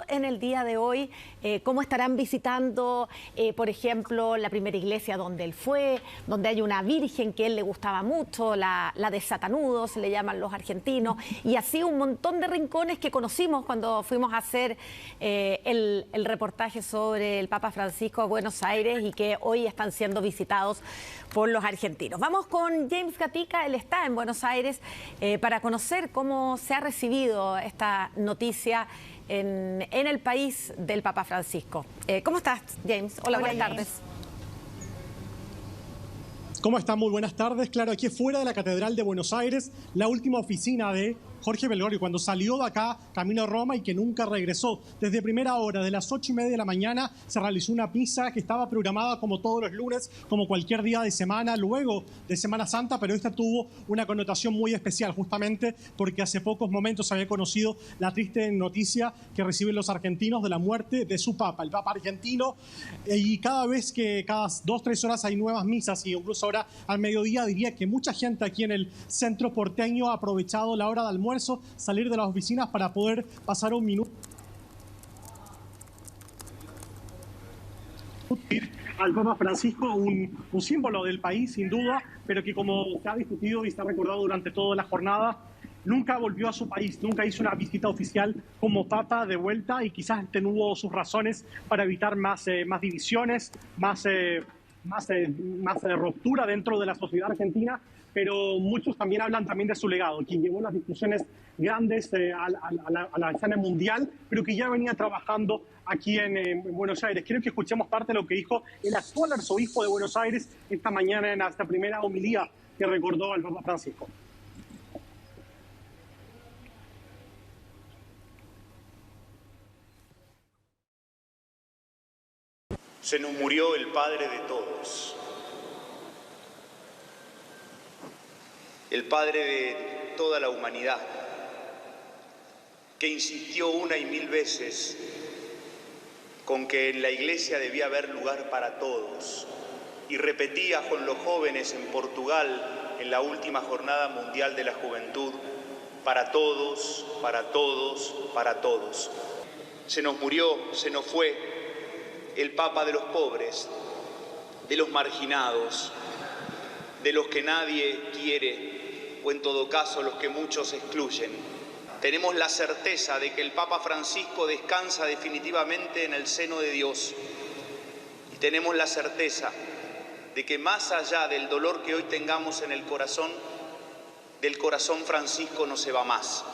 en el día de hoy? ¿Cómo estarán visitando, por ejemplo, la primera iglesia donde él fue, donde hay una virgen que a él le gustaba mucho, la de Satanudos, le llaman los argentinos, y así un montón de rincones que conocimos cuando fuimos a hacer el reportaje sobre el Papa Francisco a Buenos Aires y que hoy están siendo visitados por los argentinos? Vamos con James Gatica, él está en Buenos Aires para conocer cómo se ha recibido esta noticia en el país del Papa Francisco. ¿Cómo estás, James? Hola, buenas tardes. ¿Cómo están? Muy buenas tardes. Claro, aquí fuera de la Catedral de Buenos Aires, la última oficina de Jorge Bergoglio, cuando salió de acá, camino a Roma y que nunca regresó. Desde primera hora, de las 8:30 de la mañana, se realizó una misa que estaba programada como todos los lunes, como cualquier día de semana, luego de Semana Santa, pero esta tuvo una connotación muy especial, justamente porque hace pocos momentos se había conocido la triste noticia que reciben los argentinos de la muerte de su Papa, el Papa argentino, y cada vez que cada 2-3 horas hay nuevas misas, y incluso ahora al mediodía, diría que mucha gente aquí en el centro porteño ha aprovechado la hora de almuerzo, salir de las oficinas para poder pasar un minuto al Papa Francisco, un símbolo del país sin duda, pero que, como se ha discutido y se ha recordado durante toda la jornada, nunca volvió a su país, nunca hizo una visita oficial como Papa de vuelta, y quizás tuvo sus razones para evitar más divisiones, más ruptura dentro de la sociedad argentina. Pero muchos también hablan también de su legado, quien llevó las discusiones grandes a la escena mundial, pero que ya venía trabajando aquí en Buenos Aires. Quiero que escuchemos parte de lo que dijo el actual arzobispo de Buenos Aires esta mañana en esta primera homilía que recordó al Papa Francisco. Se nos murió el Padre de todos, el Padre de toda la humanidad, que insistió una y mil veces con que en la Iglesia debía haber lugar para todos, y repetía con los jóvenes en Portugal en la última Jornada Mundial de la Juventud: para todos, para todos, para todos. Se nos murió, se nos fue el Papa de los pobres, de los marginados, de los que nadie quiere, o en todo caso los que muchos excluyen. Tenemos la certeza de que el Papa Francisco descansa definitivamente en el seno de Dios, y tenemos la certeza de que más allá del dolor que hoy tengamos en el corazón, del corazón Francisco no se va más.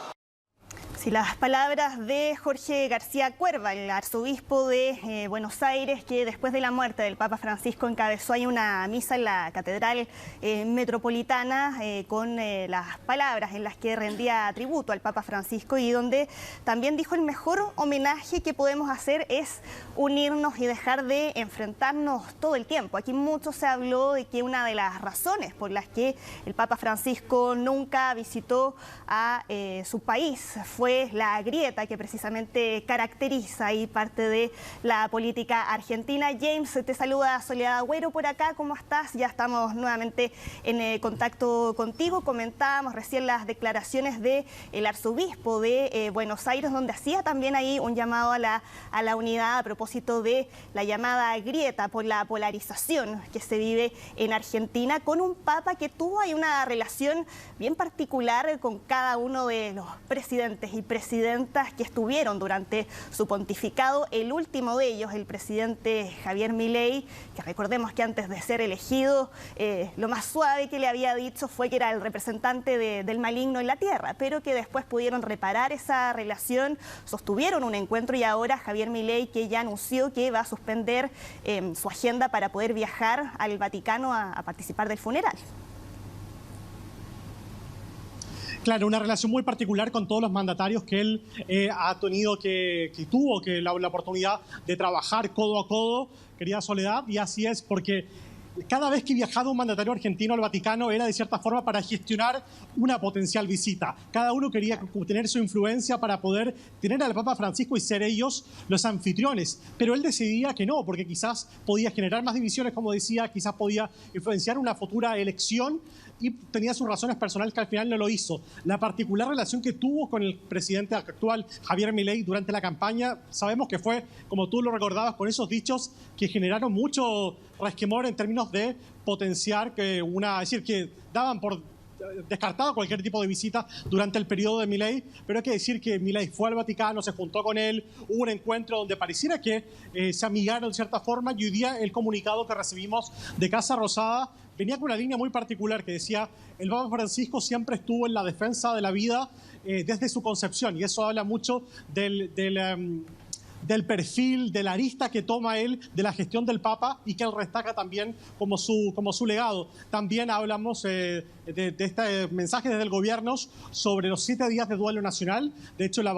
Sí, las palabras de Jorge García Cuerva, el arzobispo de Buenos Aires, que después de la muerte del Papa Francisco encabezó ahí una misa en la Catedral Metropolitana con las palabras en las que rendía tributo al Papa Francisco, y donde también dijo: el mejor homenaje que podemos hacer es unirnos y dejar de enfrentarnos todo el tiempo. Aquí mucho se habló de que una de las razones por las que el Papa Francisco nunca visitó a su país fue la grieta que precisamente caracteriza ahí parte de la política argentina. James, te saluda Soledad Agüero por acá. ¿Cómo estás? Ya estamos nuevamente en contacto contigo. Comentábamos recién las declaraciones del arzobispo de Buenos Aires, donde hacía también ahí un llamado a la unidad a propósito de la llamada grieta por la polarización que se vive en Argentina, con un papa que tuvo ahí una relación bien particular con cada uno de los presidentes y presidentas que estuvieron durante su pontificado. El último de ellos, el presidente Javier Milei, que recordemos que antes de ser elegido, lo más suave que le había dicho fue que era el representante del maligno en la tierra, pero que después pudieron reparar esa relación, sostuvieron un encuentro, y ahora Javier Milei, que ya anunció que va a suspender su agenda para poder viajar al Vaticano a participar del funeral. Claro, una relación muy particular con todos los mandatarios que él ha tenido, que tuvo la oportunidad de trabajar codo a codo, querida Soledad, y así es, porque cada vez que viajaba un mandatario argentino al Vaticano era de cierta forma para gestionar una potencial visita. Cada uno quería tener su influencia para poder tener al Papa Francisco y ser ellos los anfitriones. Pero él decidía que no, porque quizás podía generar más divisiones, como decía, quizás podía influenciar una futura elección. y tenía sus razones personales que al final no lo hizo. La particular relación que tuvo con el presidente actual, Javier Milei, durante la campaña, sabemos que fue, como tú lo recordabas, con esos dichos que generaron mucho resquemor en términos de potenciar que es decir, que daban por descartado cualquier tipo de visita durante el periodo de Milei, pero hay que decir que Milei fue al Vaticano, se juntó con él, hubo un encuentro donde pareciera que se amigaron de cierta forma, y hoy día el comunicado que recibimos de Casa Rosada venía con una línea muy particular que decía: el Papa Francisco siempre estuvo en la defensa de la vida desde su concepción, y eso habla mucho del perfil, de la arista que toma él de la gestión del Papa y que él destaca también como su legado. También hablamos de este mensaje desde el gobierno sobre los 7 días de duelo nacional. De hecho, la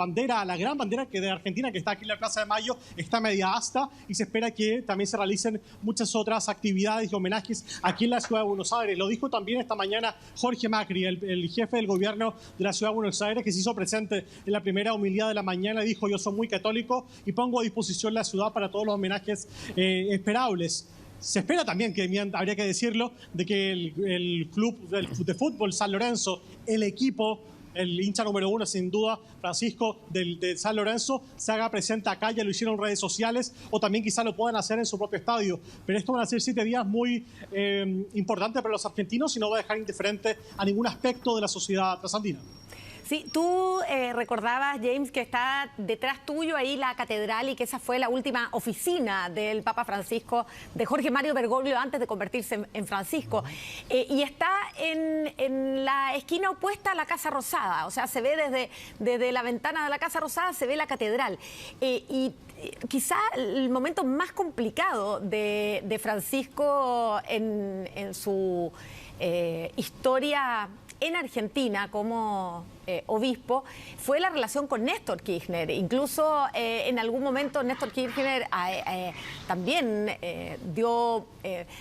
gran bandera que de Argentina, que está aquí en la Plaza de Mayo, está media asta, y se espera que también se realicen muchas otras actividades y homenajes aquí en la Ciudad de Buenos Aires. Lo dijo también esta mañana Jorge Macri, el jefe del gobierno de la Ciudad de Buenos Aires, que se hizo presente en la primera homilía de la mañana, y dijo: yo soy muy católico y pongo a disposición la ciudad para todos los homenajes esperables. Se espera también, que habría que decirlo, de que el club de fútbol San Lorenzo, el equipo, el hincha número 1, sin duda, Francisco de San Lorenzo, se haga presente acá. Ya lo hicieron en redes sociales, o también quizá lo puedan hacer en su propio estadio. Pero esto van a ser 7 días muy importantes para los argentinos, y no va a dejar indiferente a ningún aspecto de la sociedad trasandina. Sí, tú recordabas, James, que está detrás tuyo ahí la catedral, y que esa fue la última oficina del Papa Francisco, de Jorge Mario Bergoglio, antes de convertirse en Francisco. Y está en la esquina opuesta a la Casa Rosada, o sea, se ve desde la ventana de la Casa Rosada, se ve la catedral. Y quizá el momento más complicado de Francisco en su historia en Argentina como obispo fue la relación con Néstor Kirchner. Incluso en algún momento Néstor Kirchner también dio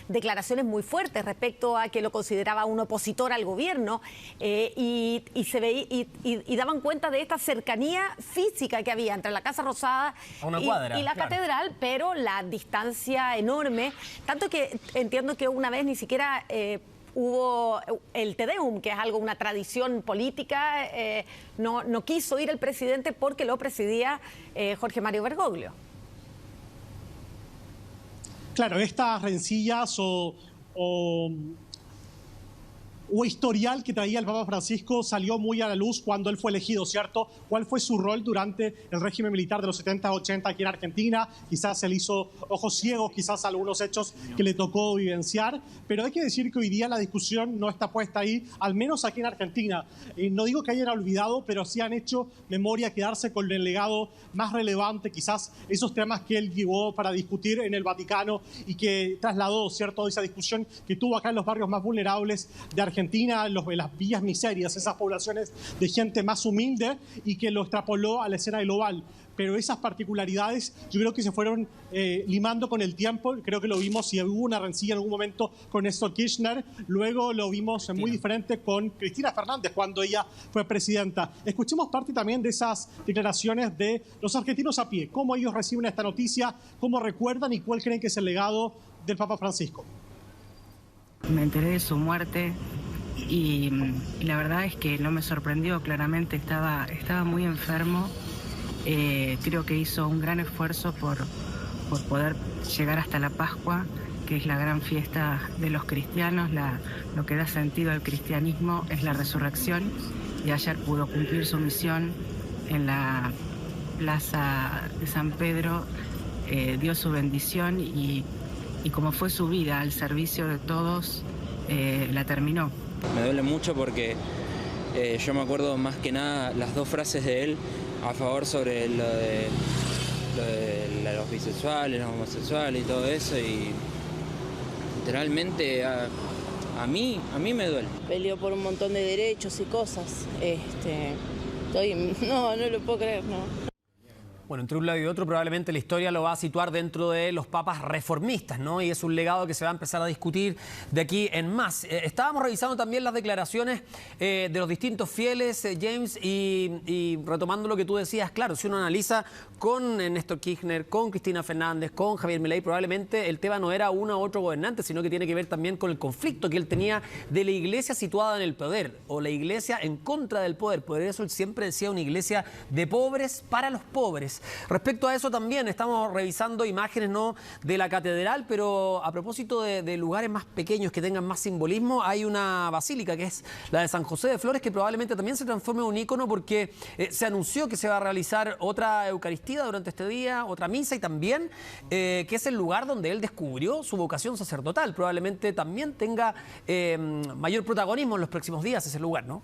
declaraciones muy fuertes respecto a que lo consideraba un opositor al gobierno, y daban cuenta de esta cercanía física que había entre la Casa Rosada y la catedral, pero la distancia enorme, tanto que entiendo que una vez ni siquiera hubo el Te Deum, que es una tradición política, no quiso ir el presidente porque lo presidía Jorge Mario Bergoglio. Claro, estas rencillas o historial que traía el Papa Francisco salió muy a la luz cuando él fue elegido, ¿cierto? ¿Cuál fue su rol durante el régimen militar de los 70-80 aquí en Argentina? Quizás se le hizo ojos ciegos, quizás algunos hechos que le tocó vivenciar, pero hay que decir que hoy día la discusión no está puesta ahí, al menos aquí en Argentina. No digo que hayan olvidado, pero sí han hecho memoria, quedarse con el legado más relevante, quizás esos temas que él llevó para discutir en el Vaticano y que trasladó, ¿cierto?, esa discusión que tuvo acá en los barrios más vulnerables de Argentina, en las villas miserias, esas poblaciones de gente más humilde, y que lo extrapoló a la escena global. Pero esas particularidades yo creo que se fueron limando con el tiempo. Creo que lo vimos, y hubo una rencilla en algún momento con Néstor Kirchner, luego lo vimos muy diferente con Cristina Fernández cuando ella fue presidenta. Escuchemos parte también de esas declaraciones de los argentinos a pie, cómo ellos reciben esta noticia, cómo recuerdan y cuál creen que es el legado del Papa Francisco. Me enteré de su muerte y la verdad es que no me sorprendió. Claramente estaba muy enfermo. Creo que hizo un gran esfuerzo por poder llegar hasta la Pascua, que es la gran fiesta de los cristianos. Lo que da sentido al cristianismo es la resurrección, y ayer pudo cumplir su misión en la plaza de San Pedro. Dio su bendición y como fue su vida al servicio de todos, la terminó. Me duele mucho porque yo me acuerdo más que nada las 2 frases de él a favor sobre lo de los bisexuales, los homosexuales y todo eso, y literalmente a mí me duele. Peleó por un montón de derechos y cosas. No lo puedo creer, no. Bueno, entre un lado y otro probablemente la historia lo va a situar dentro de los papas reformistas, ¿no? Y es un legado que se va a empezar a discutir de aquí en más. Estábamos revisando también las declaraciones de los distintos fieles, James, y retomando lo que tú decías, claro, si uno analiza con Néstor Kirchner, con Cristina Fernández, con Javier Milei, probablemente el tema no era uno u otro gobernante, sino que tiene que ver también con el conflicto que él tenía de la iglesia situada en el poder, o la iglesia en contra del poder. Por eso él siempre decía una iglesia de pobres para los pobres. Respecto a eso también estamos revisando imágenes, ¿no?, de la catedral, pero a propósito de lugares más pequeños que tengan más simbolismo, hay una basílica que es la de San José de Flores, que probablemente también se transforme en un ícono porque se anunció que se va a realizar otra Eucaristía durante este día, otra misa, y también que es el lugar donde él descubrió su vocación sacerdotal. Probablemente también tenga mayor protagonismo en los próximos días ese lugar, ¿no?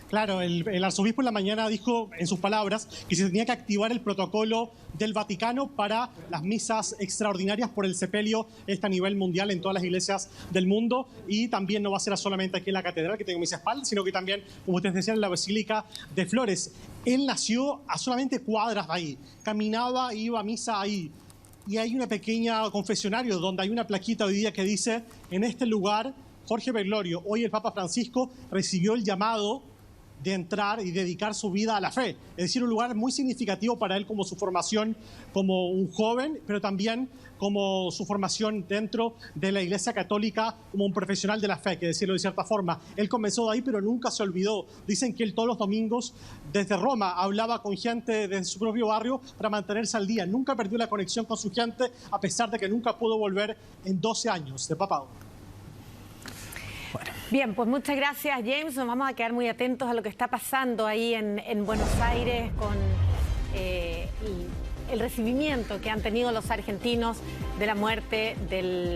Claro, el arzobispo en la mañana dijo, en sus palabras, que se tenía que activar el protocolo del Vaticano para las misas extraordinarias por el sepelio a nivel mundial en todas las iglesias del mundo, y también no va a ser solamente aquí en la catedral, que tengo mis espaldas, sino que también, como ustedes decían, en la Basílica de Flores. Él nació a solamente cuadras de ahí, caminaba, iba a misa ahí. Y hay una pequeña confesionario donde hay una plaquita hoy día que dice, en este lugar, Jorge Bergoglio, hoy el Papa Francisco recibió el llamado de entrar y dedicar su vida a la fe. Es decir, un lugar muy significativo para él como su formación como un joven, pero también como su formación dentro de la Iglesia Católica como un profesional de la fe, que decirlo de cierta forma. Él comenzó de ahí, pero nunca se olvidó. Dicen que él todos los domingos desde Roma hablaba con gente de su propio barrio para mantenerse al día. Nunca perdió la conexión con su gente, a pesar de que nunca pudo volver en 12 años de papado. Bueno. Bien, pues muchas gracias, James. Nos vamos a quedar muy atentos a lo que está pasando ahí en Buenos Aires con el recibimiento que han tenido los argentinos de la muerte del